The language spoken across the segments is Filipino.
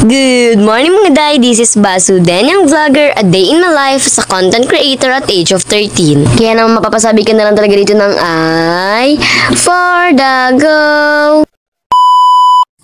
Good morning mga day, this is Basu, Danyang Vlogger, a day in my life sa content creator at age of 13. Kaya naman mapapasabi ka na lang talaga dito ng ay for the go.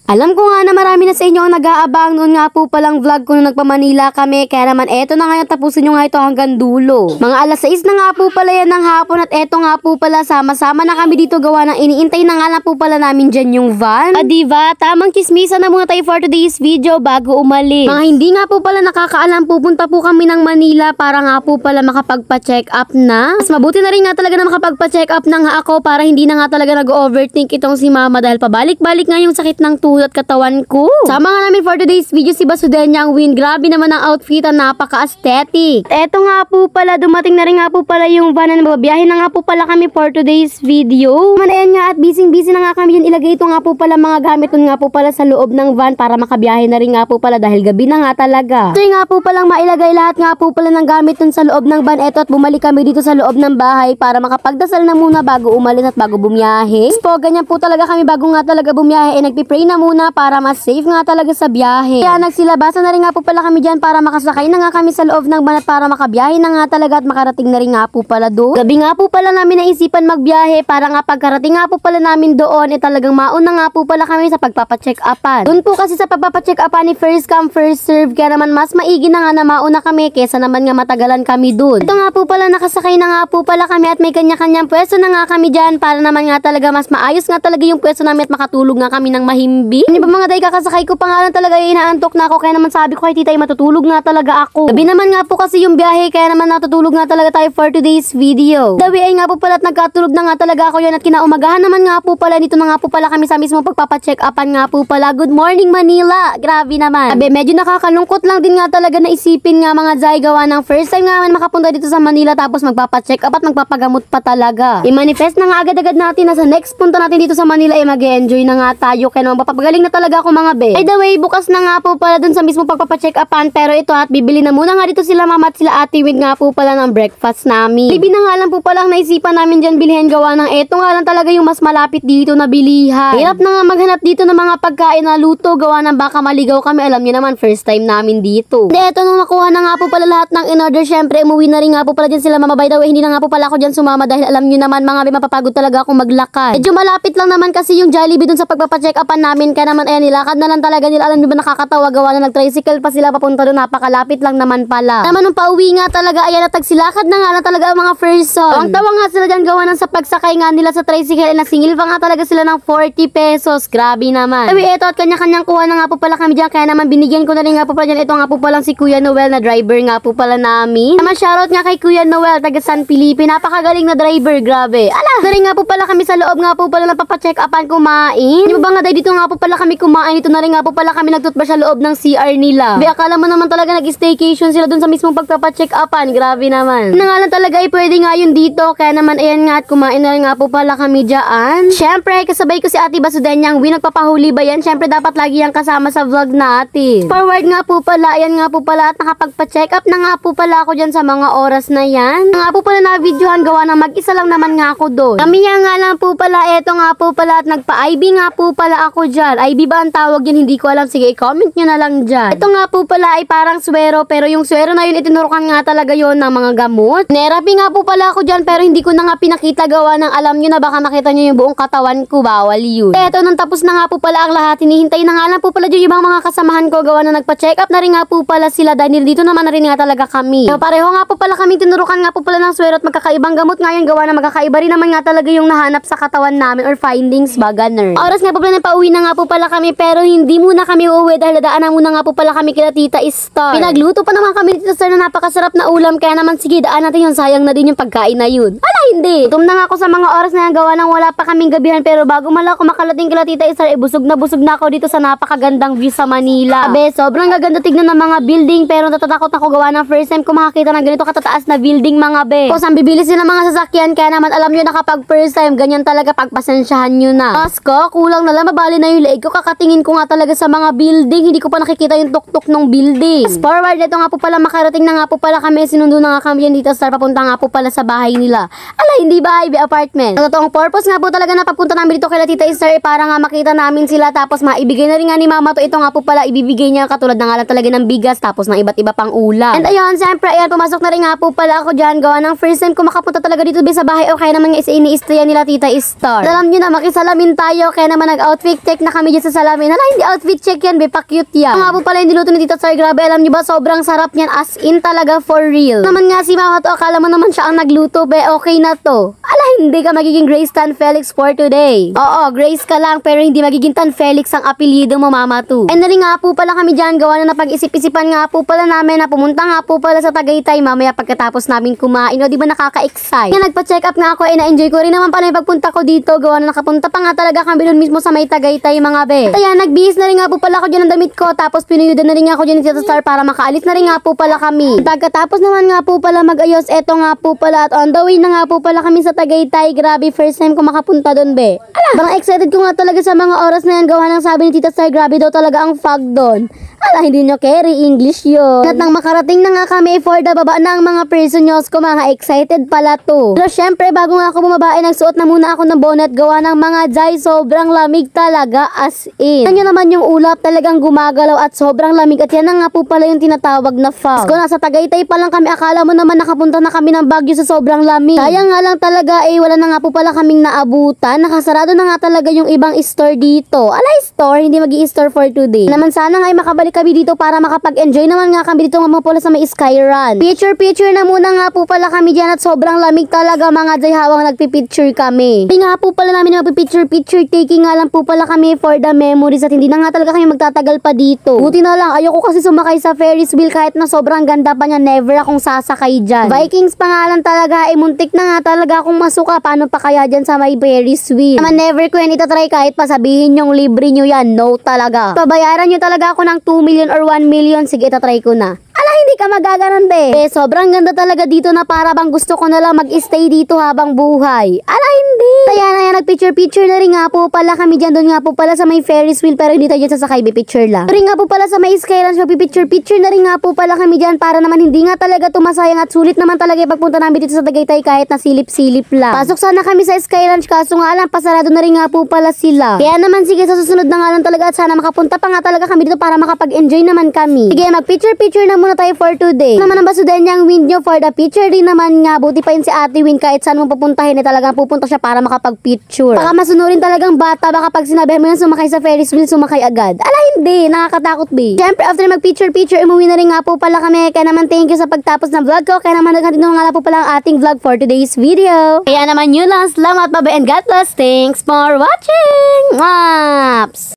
Alam ko nga na marami na sa inyo ang nag-aabang noon nga po palang vlog ko nung nagpa-Manila kami. Kaya naman eto na ngayon, tapusin nyo nga ito hanggang dulo. Mga alas 6 na nga po pala yan ng hapon at eto nga po pala sama-sama na kami dito gawa ng iniintay na nga lang po pala namin dyan yung van. Diba? Tamang chismisa na muna tayo for today's video bago umalis. Mga hindi nga po pala nakakaalam, pupunta po kami ng Manila para nga po pala makapagpa-check up na. Mas mabuti na rin nga talaga na makapagpa-check up na nga ako para hindi na nga talaga nag-overthink itong si mama dahil pabalik-balik nga yung sakit ng tuhod at katawan ko. Sama nga namin for today's video si Basudenya ang win. Grabe naman ang outfit na napaka-aesthetic. Eto nga po pala, dumating na rin nga po pala yung van na nababiyahin na nga po pala kami for today's video. Ayan nga at busy na nga kami yan. Ilagay ito nga po pala mga gamit nun nga po pala sa loob ng van para makabiyahe na rin nga po pala dahil gabi na nga talaga. So nga po palang mailagay lahat nga po pala ng gamit nun sa loob ng van. Eto at bumalik kami dito sa loob ng bahay para makapagdasal na muna bago umalis at bago bumiyahe. So ganyan po talaga kami bago nga talaga bumiyahe. Nagpipray na muna para mas safe nga talaga sa biyahe. Kaya nagsilabasan na rin nga po pala kami dyan para makasakay na nga kami sa loob ng van at para makabiyahe na nga talaga at makarating na rin nga po pala doon. Gabi nga po pala namin naisipan magbiyahe para nga pagkarating nga po pala namin doon talagang mauna nga po pala kami sa pagpapacheck upan. Doon po kasi sa pagpapacheck upan ni first come first serve kaya naman mas maigi na nga na mauna kami kesa naman nga matagalan kami doon. Ito nga po pala nakasakay na nga po pala kami at may kanya-kanyang pwesto na nga kami dyan para naman nga talaga mas maayos nga talaga yung pwesto namin at makatulog nga kami ng mahimbi. Hindi ba mga day, kakasakay ko pa nga lang talaga inaantok na ako kaya naman sabi ko kay tita matutulog nga talaga ako. Gabi naman nga po kasi yung biyahe kaya naman natutulog nga talaga tayo for today's video. Gabi ay nga po pala at nagkatulog na nga talaga ako yan at kinaumagahan naman nga po pala dito na nga po pala kami sa mismo pagpapacheck upan nga po pala. Good morning Manila! Grabe naman. Sabi medyo nakakalungkot lang din nga talaga na isipin nga mga Zay gawa ng first time nga naman makapunta dito sa Manila tapos magpapacheck up at magpapagamot pa talaga. I-manifest na nga agad-agad natin na sa next punta natin dito sa Manila ay mag-enjoy na nga tayo kaya naman papagaling na talaga ako mga be. By the way, bukas na nga po pala dun sa mismo pagpapacheck upan pero ito at bibili na muna nga dito sila mama at sila ate with nga po pala ng breakfast namin. Libi na nga lang po pala ang naisipan namin dyan bilhin gawa ng eto nga lang talaga yung mas malapit dito na bilihan. Hirap na nga maghanap dito ng mga pagkain na luto gawa ng baka maligaw kami. Alam niyo naman first time namin dito. Hindi, eto nung nakuha na nga po pala lahat ng in-order syempre umuwi na rin nga po pala dyan sila mama. By the way, hindi na nga po pala ako dyan sumama dahil alam niyo naman mga be mapapagod talaga akong maglakad. Medyo malapit lang naman kasi yung Jollibee dun sa pagpapacheck upan namin kaya naman ayan nilakad na lang talaga nila. Alam niyo ba nakakatawa gawa na nag-tricycle pa sila papunta doon, napakalapit lang naman pala. Naman nung pauwi nga talaga ayan natagsilakad na nga na talaga ang mga person. Ang tawa nga sila dyan gawa ng sa pagsakay nga nila sa tricycle ay nasingil pa nga talaga sila ng 40 pesos. Grabe naman. Sabi eto at kanya-kanyang kuha na nga po pala kami dyan kaya naman binigyan ko na rin nga po pala dyan. Ito nga po palang si Kuya Noel na driver nga po pala namin. Naman shoutout nga kay Kuya Noel taga San Felipe. Napakagaling na driver, grabe. Ala, na rin nga po pala kami sa loob nga po pala napapacheck upan kumain. Di ba nga dahil dito nga po pala kami kumain. Dito na rin nga po pala kami nagtutba sa loob ng CR nila. Be, akala mo naman talaga nag-staycation sila dun sa mismong pagpapacheck upan. Grabe naman. Na nga lang talaga ay pwede nga yun dito. Kaya naman ayan nga at kumain na rin nga po pala kami dyan. Syempre, kasabay ko si Ate Basudenya ang win. Nagpapahuli ba yan? Syempre, dapat lagi yan kasama sa vlog natin. Forward nga po pala. Ayan nga po pala at nakapagpa-check up na nga po pala ako dyan sa mga oras na yan. Nga po pala na-videohan gawa na mag-isa lang naman nga ako doon. Kami nga lang po pala. Eto nga po pala at nagpa-IB nga po pala ako dyan. IB ba ang tawag yun? Hindi ko alam. Sige, i-comment nyo na lang dyan. Ito nga po pala ay parang swero pero yung swero na yun itinurukan nga talaga yon ng mga gamot. Nerapi nga po pala ako dyan pero hindi ko na nga pinakita gawa ng alam nyo na baka makita nyo yung buong katawan ko. Bawal yun. Eto nung tapos na nga po pala ang lahat. Hinihintay na nga lang po pala dyan yung mga kasamahan ko gawa na nagpa-check up na rin nga po pala sila dahil dito naman na rin nga talaga kami. So, pareho nga po pala kami tinurukan nga po pala ng swero at magkakaibang gamot nga yun gawa na magkakaiba rin naman nga talaga yung nahanap sa katawan namin or findings ba ganun. Oras nga po pala na pauwi na nga po pala kami pero hindi muna kami uuwi dahil dadaanan muna nga po pala kami kila Tita Star. Pinagluto pa naman kami dito sir na napakasarap na ulam kaya naman sige daan natin yun, sayang na din yung pagkain na yun. Ala hindi. Gutom na nga ako sa mga oras na yan gawa nang wala pa kaming gabihan pero bago mala ako makalating kila Tita Star busog na ako dito sa napakagandang view sa Manila. Abe sobrang gaganda tignan ng mga building pero natatakot ako gawa ng first time ko makakita ng ganito katataas na building mga be. Kung saan bibili sila mga sasakyan kaya naman alam nyo na kapag first time ganyan talaga pagpasensyahan nyo na. Pasko kulang na lang mabali na yung leeg ko, kakatingin ko nga talaga sa mga building, hindi ko pa nakikita yung tuktok ng building. Fast forward, ito nga po pala, makarating na nga po pala kami, sinundo na nga kami yan dito Star, papunta nga po pala sa bahay nila. Ala, hindi bahay, apartment. Ang totoong purpose nga po talaga na papunta namin dito kay Tita Star, para nga makita namin sila, tapos maibigay na rin nga ni mama to. Ito nga po pala, ibibigay niya katulad na nga lang talaga ng bigas, tapos ng iba't iba pang ulam. And ayun, siyempre, ayan, pumasok na rin nga po pala ako dyan, gawa ng first time ko makapunta talaga dito sa bahay, o kaya naman nga ini-istaya nila Tita Star. Alam nyo na, makisalamin tayo, kaya naman nag-outfit check na kami dyan sa salamin. Hala, hindi outfit check yan, be, pa-cute yan. Nga po pala yung diluto ni Tita Star, grabe, alam nyo ba, sobrang sarap niyan, as in talaga, for real. Naman nga si mama to, akala mo naman siya ang nagluto, be, okay na to. Ala, hindi ka magiging Grace Tan Felix for today. Oo, Grace ka lang, pero hindi magiging Tan Felix ang apelyido mo, mama to. And rin nga po pala kami dyan, gawa na napag-isip-isipan nga po pala namin na pumunta nga po pala sa Tagaytay mamaya pagkatapos namin kumain. O, di ba nakaka-excite? Kaya nagpa-check up nga ako, na-enjoy ko rin naman pala yung pagpunta ko dito, gawa na nakapunta pa nga talaga kami doon mismo sa may Tagaytay, mga be. At ayan, nagbihis na rin nga po pala ako dyan ng damit ko, tapos pinuyudan na rin nga ako dyan ni Tita Star para makaalis na rin nga po pala kami. Pagkatapos naman nga po pala mag-ayos, eto nga po pala, at on the way na nga po pala kami sa Tagaytay. Grabe, first time ko makapunta doon, be. Ala, parang excited ko nga talaga sa mga oras na yan, gawa ng sabi ni Tita Star, grabe daw talaga ang fog doon. Ala, hindi nyo carry, English yun. At nang makarating na nga kami for the baba ng mga prisoners ko, mga excited pala to. Pero syempre, bago nga ako bumaba, nagsuot na muna ako ng bonnet, gawa ng mga jay, sobrang lamig talaga, as in. Yan naman yung ulap, talagang gumagalaw at sobrang lamig, at yan na nga po pala yung tinatawag na fog. Kung nasa Tagaytay pa lang kami, akala mo naman nakapunta na kami ng Baguio sa sobrang lamig. Kaya nga lang talaga, wala na nga po pala kaming naabutan, nakasarado na nga talaga yung ibang store dito. Alay, store, hindi mag-i-store for today. Naman sana nga makabalik kami dito para makapag-enjoy naman nga kami dito nga pala sa may Skyrun. Picture na muna nga po pala kami dyan, at sobrang lamig talaga, mga jay, hawang nagpipicture kami. Hindi nga po pala namin magpipicture taking nga lang po pala kami for the memories, at hindi na nga talaga kami magtatagal pa dito. Buti na lang, ayoko kasi sumakay sa Ferris wheel kahit na sobrang ganda pa niya, never akong sasakay dyan. Vikings pa nga lang talaga, muntik na nga talaga akong masuka, paano pa kaya dyan sa may Ferris wheel? Naman never ko yan itatry kahit pa sabihin yung libre nyo yan, no talaga. Pabayaran nyo talaga ako ng 2 million or 1 million, sige itatry ko na. Ala, hindi ka magaganon, be. Sobrang ganda talaga dito na para bang gusto ko na lang mag-stay dito habang buhay. Ala, hindi. Kaya na yan, nag-picture na rin nga po pala kami dyan, doon nga po pala sa may Ferris wheel, pero hindi tayo dyan sasakay, be-picture lang. Rin nga po pala sa may Skyrun, so picture na rin nga po pala kami dyan, para naman hindi nga talaga tumasayang, at sulit naman talaga yung pagpunta namin dito sa Tagaytay kahit na silip-silip lang. Pasok sana kami sa Skyrun, kaso nga lang, pasarado na rin nga po pala sila. Kaya naman sige, sa susunod na nga lang talaga, at sana makapunta pa nga talaga kami dito para makapag-enjoy naman kami. Sige, mag-picture na muna tayo for today. Naman ang basudan niyang win nyo for the picture din naman nga. Buti pa yun si Ate Win, kahit saan mo pupuntahin, talagang pupunta siya para makapag-picture. Baka masunurin talagang bata, baka pag sinabi mo yan sumakay sa Ferris wheel, sumakay agad. Ala, hindi, nakakatakot, be. Siyempre, after mag-picture, umuwi na rin nga po pala kami. Kaya naman thank you sa pagtapos ng vlog ko. Kaya naman nagkatino nga po pala ang ating vlog for today's video. Kaya naman yun lang, salamat, bye and God bless. Thanks for watching. Maps!